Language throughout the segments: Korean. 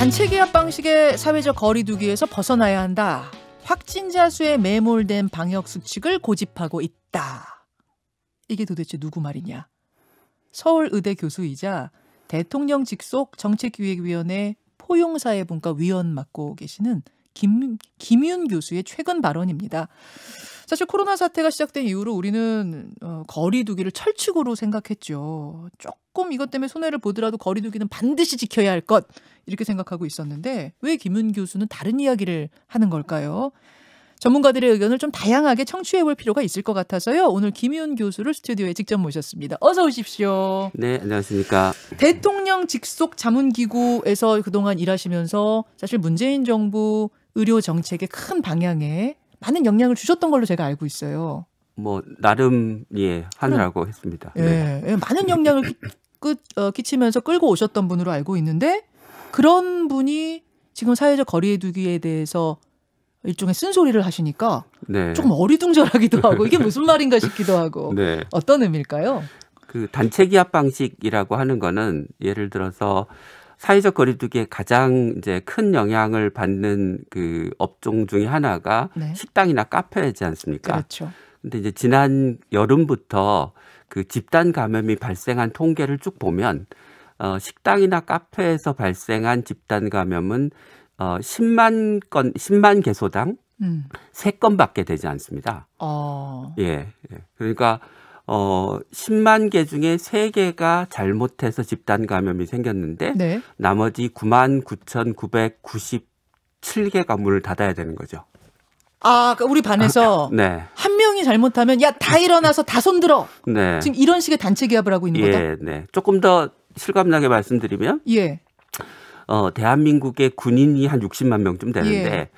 단체 기합 방식의 사회적 거리두기에서 벗어나야 한다. 확진자 수에 매몰된 방역 수칙을 고집하고 있다. 이게 도대체 누구 말이냐? 서울의대 교수이자 대통령 직속 정책기획위원회 포용사회분과 위원 맡고 계시는 김윤 교수의 최근 발언입니다. 사실 코로나 사태가 시작된 이후로 우리는 거리두기를 철칙으로 생각했죠. 조금 이것 때문에 손해를 보더라도 거리두기는 반드시 지켜야 할 것 이렇게 생각하고 있었는데 왜 김윤 교수는 다른 이야기를 하는 걸까요? 전문가들의 의견을 좀 다양하게 청취해 볼 필요가 있을 것 같아서요. 오늘 김윤 교수를 스튜디오에 직접 모셨습니다. 어서 오십시오. 네, 안녕하십니까. 대통령 직속 자문기구에서 그동안 일하시면서 사실 문재인 정부 의료 정책의 큰 방향에 많은 영향을 주셨던 걸로 제가 알고 있어요. 뭐 나름 하느라고 했습니다. 네. 예, 많은 영향을 끼치면서 끌고 오셨던 분으로 알고 있는데 그런 분이 지금 사회적 거리두기에 대해서 일종의 쓴소리를 하시니까 네. 조금 어리둥절하기도 하고 이게 무슨 말인가 싶기도 하고 네. 어떤 의미일까요? 그 단체 기합 방식이라고 하는 거는 예를 들어서 사회적 거리두기에 가장 이제 큰 영향을 받는 그 업종 중에 하나가 네. 식당이나 카페이지 않습니까? 그렇죠. 근데 이제 지난 여름부터 그 집단 감염이 발생한 통계를 쭉 보면 식당이나 카페에서 발생한 집단 감염은 10만 개소당 3건밖에 되지 않습니다. 예. 그러니까 10만 개 중에 3개가 잘못해서 집단 감염이 생겼는데 네. 나머지 99,997개가 문을 닫아야 되는 거죠. 그러니까 우리 반에서 네. 한 명이 잘못하면 야, 다 일어나서 다 손들어. 네. 지금 이런 식의 단체 기합을 하고 있는 거다. 예, 네. 조금 더 실감나게 말씀드리면 예. 대한민국의 군인이 한 60만 명쯤 되는데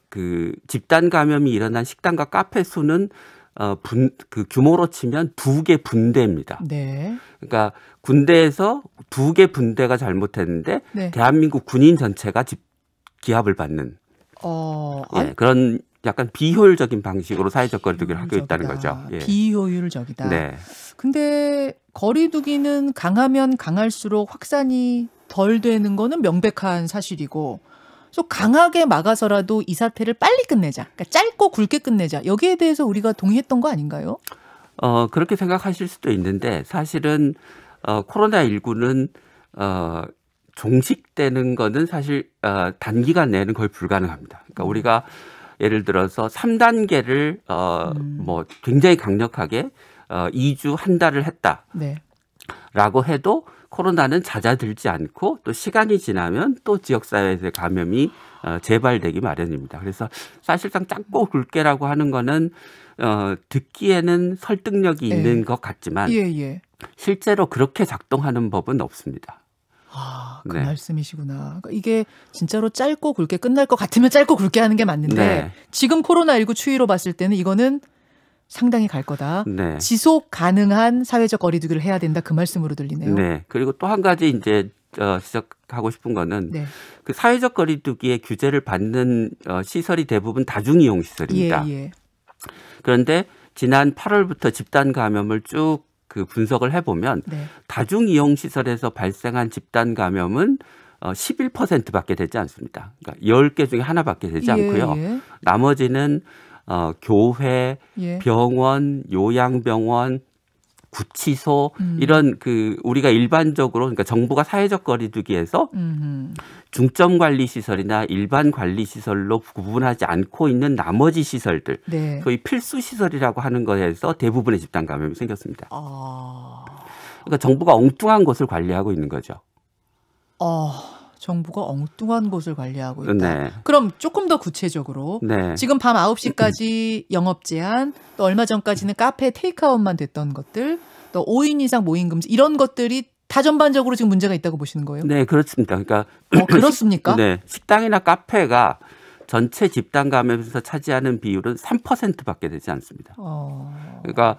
그 집단 감염이 일어난 식당과 카페 수는 그 규모로 치면 2개 분대입니다. 네. 그러니까 군대에서 2개 분대가 잘못했는데 네. 대한민국 군인 전체가 기합을 받는 그런 약간 비효율적인 방식으로 사회적 거리두기를 하고 있다는 거죠. 예. 비효율적이다. 네. 근데 거리두기는 강하면 강할수록 확산이 덜 되는 거는 명백한 사실이고 또 강하게 막아서라도 이 사태를 빨리 끝내자. 그러니까 짧고 굵게 끝내자. 여기에 대해서 우리가 동의했던 거 아닌가요? 그렇게 생각하실 수도 있는데 사실은 코로나19는 종식되는 거는 사실 단기간 내는 거의 불가능합니다. 그러니까 우리가 예를 들어서 3단계를 뭐 굉장히 강력하게 2주 한 달을 했다라고 네. 해도 코로나는 잦아들지 않고 또 시간이 지나면 또 지역사회에서의 감염이 재발되기 마련입니다. 그래서 사실상 짧고 굵게라고 하는 거는 듣기에는 설득력이 있는 것 같지만 실제로 그렇게 작동하는 법은 없습니다. 그 말씀이시구나. 그러니까 이게 진짜로 짧고 굵게 끝날 것 같으면 짧고 굵게 하는 게 맞는데 지금 코로나19 추이로 봤을 때는 이거는 상당히 갈 거다. 지속 가능한 사회적 거리두기를 해야 된다. 그 말씀으로 들리네요. 네. 그리고 또 한 가지 이제 지적하고 싶은 거는 그 사회적 거리두기의 규제를 받는 시설이 대부분 다중이용 시설입니다. 그런데 지난 8월부터 집단 감염을 쭉 그 분석을 해보면 다중이용 시설에서 발생한 집단 감염은 11%밖에 되지 않습니다. 그러니까 10개 중에 하나밖에 되지 않고요. 나머지는 교회, 병원, 요양병원, 구치소 이런 그 우리가 일반적으로 그러니까 정부가 사회적 거리두기에서 중점 관리 시설이나 일반 관리 시설로 구분하지 않고 있는 나머지 시설들, 소위 필수 시설이라고 하는 거에서 대부분의 집단 감염이 생겼습니다. 그러니까 정부가 엉뚱한 곳을 관리하고 있는 거죠. 정부가 엉뚱한 곳을 관리하고 있다. 그럼 조금 더 구체적으로 지금 밤 9시까지 영업 제한, 또 얼마 전까지는 카페 테이크아웃만 됐던 것들, 또 5인 이상 모임 금지 이런 것들이 다 전반적으로 지금 문제가 있다고 보시는 거예요? 네, 그렇습니다. 그러니까 그렇습니까? 식당이나 카페가 전체 집단 감염에서 차지하는 비율은 3%밖에 되지 않습니다. 그러니까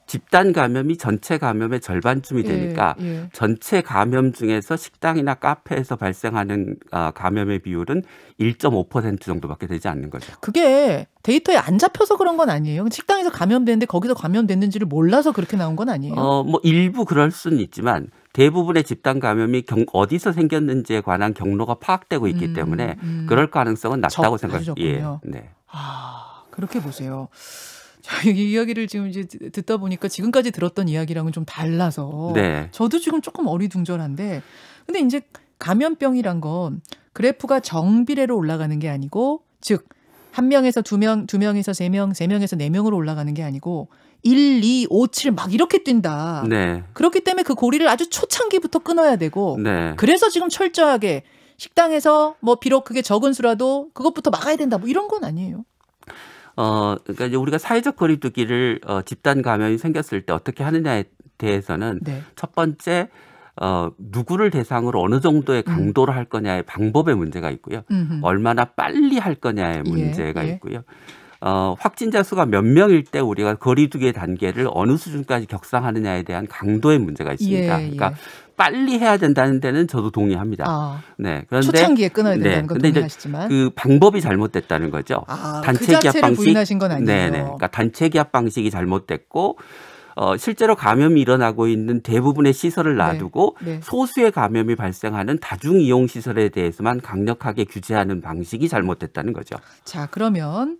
집단 감염이 전체 감염의 절반쯤이 되니까 전체 감염 중에서 식당이나 카페에서 발생하는 감염의 비율은 1.5% 정도밖에 되지 않는 거죠. 그게 데이터에 안 잡혀서 그런 건 아니에요? 식당에서 감염됐는데 거기서 감염됐는지를 몰라서 그렇게 나온 건 아니에요? 뭐 일부 그럴 수는 있지만 대부분의 집단 감염이 어디서 생겼는지에 관한 경로가 파악되고 있기 때문에 그럴 가능성은 낮다고 생각해요. 예. 네. 아, 그렇게 보세요. 자, 이 이야기를 지금 이제 듣다 보니까 지금까지 들었던 이야기랑은 좀 달라서 네. 저도 지금 조금 어리둥절한데, 근데 이제 감염병이란 건 그래프가 정비례로 올라가는 게 아니고, 즉 1명에서 2명, 2명에서 3명, 3명에서 4명으로 올라가는 게 아니고 1, 2, 5, 7 막 이렇게 뛴다. 네. 그렇기 때문에 그 고리를 아주 초창기부터 끊어야 되고, 네. 그래서 지금 철저하게 식당에서 뭐 비록 그게 적은 수라도 그것부터 막아야 된다. 뭐 이런 건 아니에요. 그러니까 이제 우리가 사회적 거리두기를 집단 감염이 생겼을 때 어떻게 하느냐에 대해서는 네. 첫 번째 누구를 대상으로 어느 정도의 강도로 할 거냐의 방법의 문제가 있고요. 얼마나 빨리 할 거냐의 문제가 있고요. 확진자 수가 몇 명일 때 우리가 거리두기의 단계를 어느 수준까지 격상하느냐에 대한 강도의 문제가 있습니다. 그러니까 빨리 해야 된다는 데는 저도 동의합니다. 네. 그런데 초창기에 끊어야 된다는 건 동의하시지만 그 방법이 잘못됐다는 거죠. 단체 기합 방식. 부인하신 건 아니에요. 네네. 그러니까 단체 기합 방식이 잘못됐고 실제로 감염이 일어나고 있는 대부분의 시설을 놔두고 소수의 감염이 발생하는 다중 이용 시설에 대해서만 강력하게 규제하는 방식이 잘못됐다는 거죠. 자, 그러면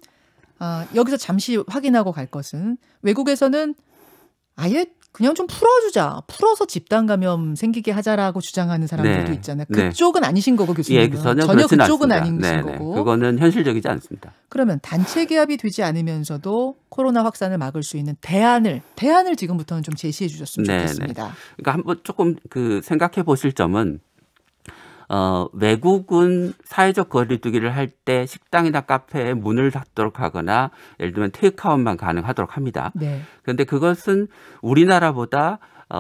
여기서 잠시 확인하고 갈 것은, 외국에서는 아예 그냥 좀 풀어주자, 풀어서 집단 감염 생기게 하자라고 주장하는 사람들도 있잖아요. 그쪽은 아니신 거고, 교수님은. 전혀 그쪽은 아니신 거고. 그거는 현실적이지 않습니다. 그러면 단체 기합이 되지 않으면서도 코로나 확산을 막을 수 있는 대안을 지금부터는 좀 제시해 주셨으면 좋겠습니다. 그러니까 한번 조금 생각해 보실 점은, 외국은 사회적 거리두기를 할 때 식당이나 카페에 문을 닫도록 하거나 예를 들면 테이크아웃만 가능하도록 합니다. 그런데 그것은 우리나라보다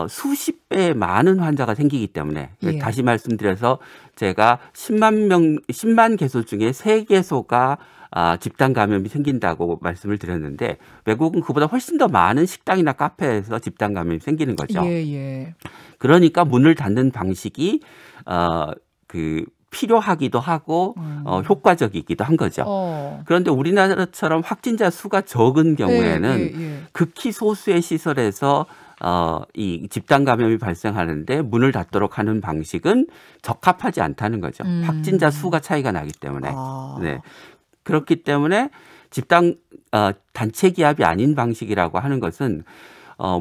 수십 배 많은 환자가 생기기 때문에 다시 말씀드려서 제가 10만 개소 중에 3개소가 집단 감염이 생긴다고 말씀을 드렸는데, 외국은 그보다 훨씬 더 많은 식당이나 카페에서 집단 감염이 생기는 거죠. 그러니까 문을 닫는 방식이 필요하기도 하고 효과적이기도 한 거죠. 그런데 우리나라처럼 확진자 수가 적은 경우에는 극히 소수의 시설에서 이 집단 감염이 발생하는데 문을 닫도록 하는 방식은 적합하지 않다는 거죠. 확진자 수가 차이가 나기 때문에. 네. 그렇기 때문에 단체 기합이 아닌 방식이라고 하는 것은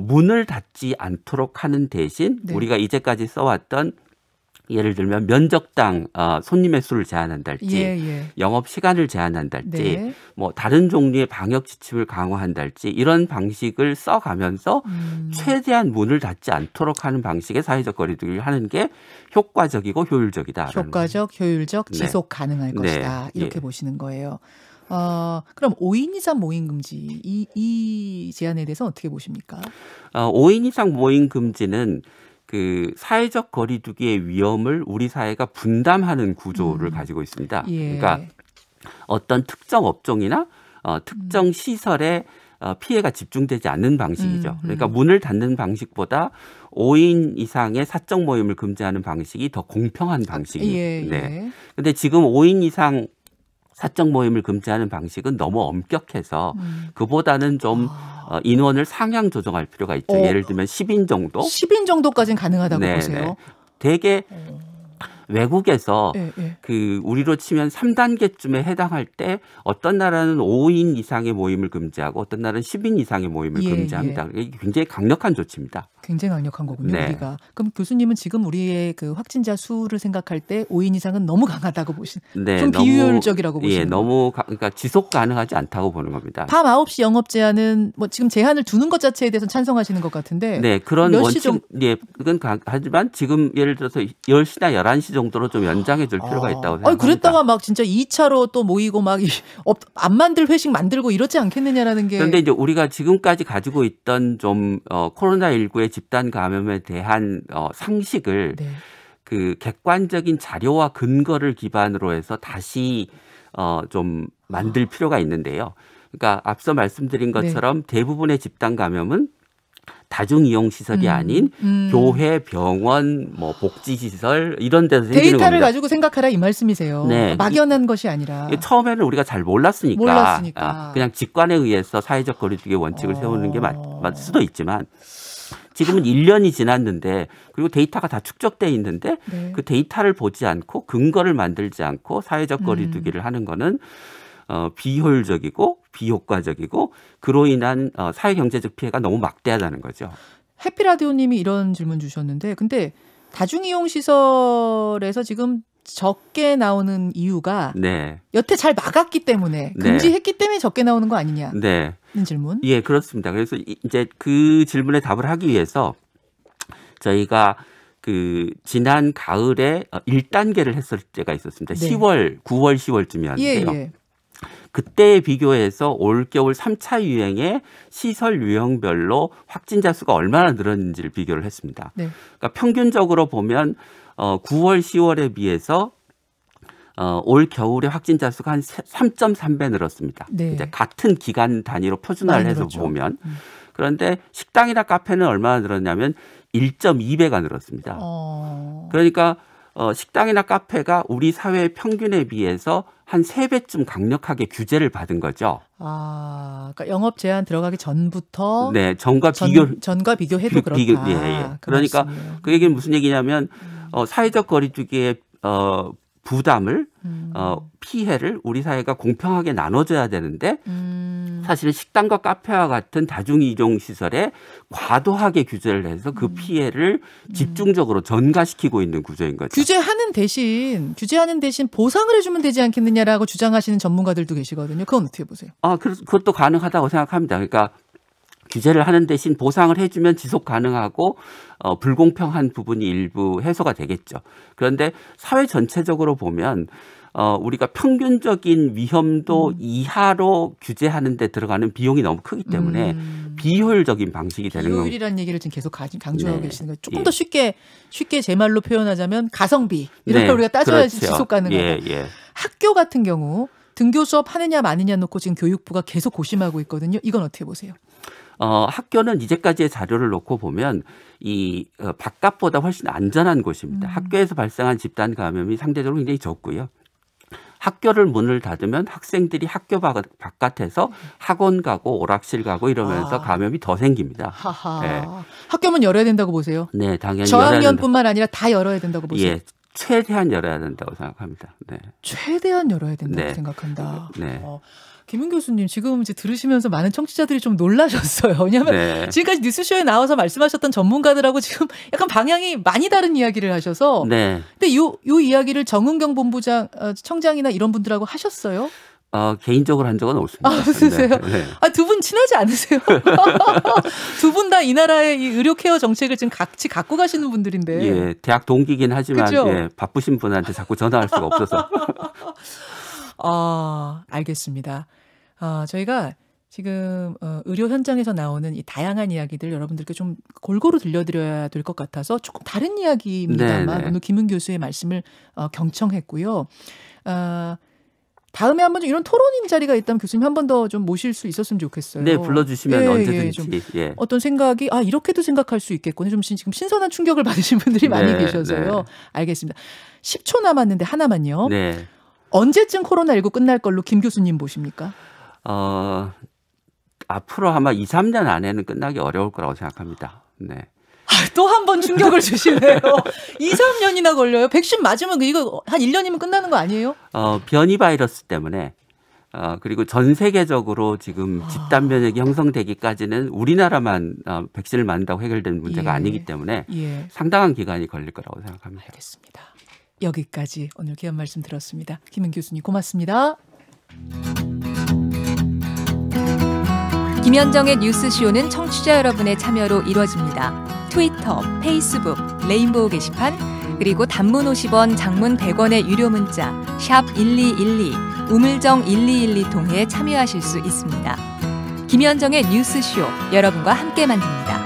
문을 닫지 않도록 하는 대신 우리가 이제까지 써왔던, 예를 들면 면적당 손님의 수를 제한한달지, 영업 시간을 제한한달지, 뭐 다른 종류의 방역 지침을 강화한달지, 이런 방식을 써가면서 최대한 문을 닫지 않도록 하는 방식의 사회적 거리두기를 하는 게 효과적이고 효율적이다. 효과적, 효율적, 지속 가능할 것이다. 이렇게 보시는 거예요. 그럼 5인 이상 모임 금지, 이 제안에 대해서 어떻게 보십니까? 5인 이상 모임 금지는 그 사회적 거리두기의 위험을 우리 사회가 분담하는 구조를 가지고 있습니다. 그러니까 어떤 특정 업종이나 특정 시설에 피해가 집중되지 않는 방식이죠. 그러니까 문을 닫는 방식보다 5인 이상의 사적 모임을 금지하는 방식이 더 공평한 방식입니다. 그런데 지금 5인 이상 사적 모임을 금지하는 방식은 너무 엄격해서 그보다는 좀 인원을 상향 조정할 필요가 있죠. 예를 들면 10인 정도. 10인 정도까지는 가능하다고 보세요. 되게 외국에서 그 우리로 치면 3단계쯤에 해당할 때 어떤 나라는 5인 이상의 모임을 금지하고 어떤 나라는 10인 이상의 모임을 금지합니다. 이게 굉장히 강력한 조치입니다. 굉장히 강력한 거군요, 우리가. 그럼 교수님은 지금 우리의 그 확진자 수를 생각할 때 5인 이상은 너무 강하다고 좀 비효율적이라고 보시는 거예요. 그러니까 지속 가능하지 않다고 보는 겁니다. 밤 9시 영업 제한은 뭐 지금 제한을 두는 것 자체에 대해서 찬성하시는 것 같은데. 그런 원칙, 그건 하지만 지금 예를 들어서 10시나 11시 정도로 좀 연장해 줄 필요가 있다고 생각합니다. 그랬다가 막 진짜 2차로 또 모이고 막 안 만들 회식 만들고 이러지 않겠느냐라는 게. 그런데 이제 우리가 지금까지 가지고 있던 좀 코로나19의 집단 감염에 대한 상식을 그 객관적인 자료와 근거를 기반으로 해서 다시 좀 만들 필요가 있는데요. 그러니까 앞서 말씀드린 것처럼 대부분의 집단 감염은 다중이용 시설이 아닌 교회, 병원, 뭐 복지시설 이런 데서 생기는 겁니다. 데이터를 가지고 생각하라 이 말씀이세요. 막연한 것이 아니라. 처음에는 우리가 잘 몰랐으니까 그냥 직관에 의해서 사회적 거리두기 원칙을 세우는 게 맞을 수도 있지만 지금은 1년이 지났는데 그리고 데이터가 다 축적돼 있는데 네. 그 데이터를 보지 않고 근거를 만들지 않고 사회적 거리두기를 하는 거는 비효율적이고 비효과적이고 그로 인한 사회경제적 피해가 너무 막대하다는 거죠. 해피라디오님이 이런 질문 주셨는데 근데 다중이용시설에서 지금 적게 나오는 이유가 네. 여태 잘 막았기 때문에 금지했기 네. 때문에 적게 나오는 거 아니냐? 네. 는 질문. 예, 그렇습니다. 그래서 이제 그 질문에 답을 하기 위해서 저희가 그 지난 가을에 1단계를 했을 때가 있었습니다. 네. 9월, 10월쯤이었는데요. 예, 예. 그때에 비교해서 올겨울 3차 유행의 시설 유형별로 확진자 수가 얼마나 늘었는지를 비교를 했습니다. 네. 그러니까 평균적으로 보면 9월, 10월에 비해서 올 겨울에 확진자 수가 한 3.3배 늘었습니다. 네. 이제 같은 기간 단위로 표준화를 해서 늘었죠. 보면. 그런데 식당이나 카페는 얼마나 늘었냐면 1.2배가 늘었습니다. 그러니까 식당이나 카페가 우리 사회의 평균에 비해서 한 3배쯤 강력하게 규제를 받은 거죠. 아, 그러니까 영업 제한 들어가기 전부터 네, 전과 비교해도 그렇다. 예, 예. 그러니까 말씀이에요. 그 얘기는 무슨 얘기냐면 사회적 거리두기의 부담을 피해를 우리 사회가 공평하게 나눠줘야 되는데 사실은 식당과 카페와 같은 다중이용 시설에 과도하게 규제를 해서 그 피해를 집중적으로 전가시키고 있는 구조인 거죠. 규제하는 대신 보상을 해주면 되지 않겠느냐라고 주장하시는 전문가들도 계시거든요. 그건 어떻게 보세요? 그것도 가능하다고 생각합니다. 그러니까 규제를 하는 대신 보상을 해주면 지속 가능하고 불공평한 부분이 일부 해소가 되겠죠. 그런데 사회 전체적으로 보면 우리가 평균적인 위험도 이하로 규제하는 데 들어가는 비용이 너무 크기 때문에 비효율적인 방식이 되는 거예요. 비효율이라는 얘기를 지금 계속 강조하고 네. 계시는 거예요. 조금 더 쉽게 제 말로 표현하자면 가성비 이런 걸 우리가 따져야지 그렇죠. 지속 가능하다. 예. 학교 같은 경우 등교 수업 하느냐 마느냐 놓고 지금 교육부가 계속 고심하고 있거든요. 이건 어떻게 보세요? 학교는 이제까지의 자료를 놓고 보면 이 바깥보다 훨씬 안전한 곳입니다. 학교에서 발생한 집단 감염이 상대적으로 굉장히 적고요. 학교를 문을 닫으면 학생들이 학교 바깥에서 학원 가고 오락실 가고 이러면서 감염이 더 생깁니다. 네. 학교문 열어야 된다고 보세요? 네, 당연히 저학년뿐만 아니라 다 열어야 된다고 보세요? 예, 최대한 열어야 된다고 생각합니다. 네. 최대한 열어야 된다고 네. 생각한다. 네. 김은 교수님 지금 이제 들으시면서 많은 청취자들이 좀 놀라셨어요. 왜냐하면 네. 지금까지 뉴스쇼에 나와서 말씀하셨던 전문가들하고 지금 약간 방향이 많이 다른 이야기를 하셔서. 네. 근데 요 이야기를 정은경 본부장, 청장이나 이런 분들하고 하셨어요? 개인적으로 한 적은 없습니다. 없으세요? 네. 두 분 친하지 않으세요? 두 분 다 이 나라의 이 의료 케어 정책을 지금 같이 갖고 가시는 분들인데. 예, 대학 동기긴 하지만 예, 바쁘신 분한테 자꾸 전화할 수가 없어서. 알겠습니다. 저희가 지금 의료 현장에서 나오는 이 다양한 이야기들 여러분들께 좀 골고루 들려드려야 될 것 같아서 조금 다른 이야기입니다만 네네. 오늘 김은 교수의 말씀을 경청했고요. 다음에 한번 좀 이런 토론인 자리가 있다면 교수님 한 번 더 좀 모실 수 있었으면 좋겠어요. 네, 불러주시면 언제든지. 예. 어떤 생각이 이렇게도 생각할 수 있겠군요. 좀 지금 신선한 충격을 받으신 분들이 많이 계셔서요. 네. 알겠습니다. 10초 남았는데 하나만요. 네. 언제쯤 코로나19 끝날 걸로 김 교수님 보십니까? 앞으로 아마 2, 3년 안에는 끝나기 어려울 거라고 생각합니다. 네. 또 한 번 충격을 주시네요. 2, 3년이나 걸려요. 백신 맞으면 이거 한 1년이면 끝나는 거 아니에요? 변이 바이러스 때문에 그리고 전 세계적으로 지금 집단 면역이 형성되기까지는 우리나라만 백신을 맞는다고 해결된 문제가 아니기 때문에 상당한 기간이 걸릴 거라고 생각합니다. 알겠습니다. 여기까지 오늘 귀한 말씀 들었습니다. 김은 교수님 고맙습니다. 김현정의 뉴스쇼는 청취자 여러분의 참여로 이루어집니다. 트위터, 페이스북, 레인보우 게시판, 그리고 단문 50원, 장문 100원의 유료 문자 샵 1212, 우물정 1212 통해 참여하실 수 있습니다. 김현정의 뉴스쇼 여러분과 함께 만듭니다.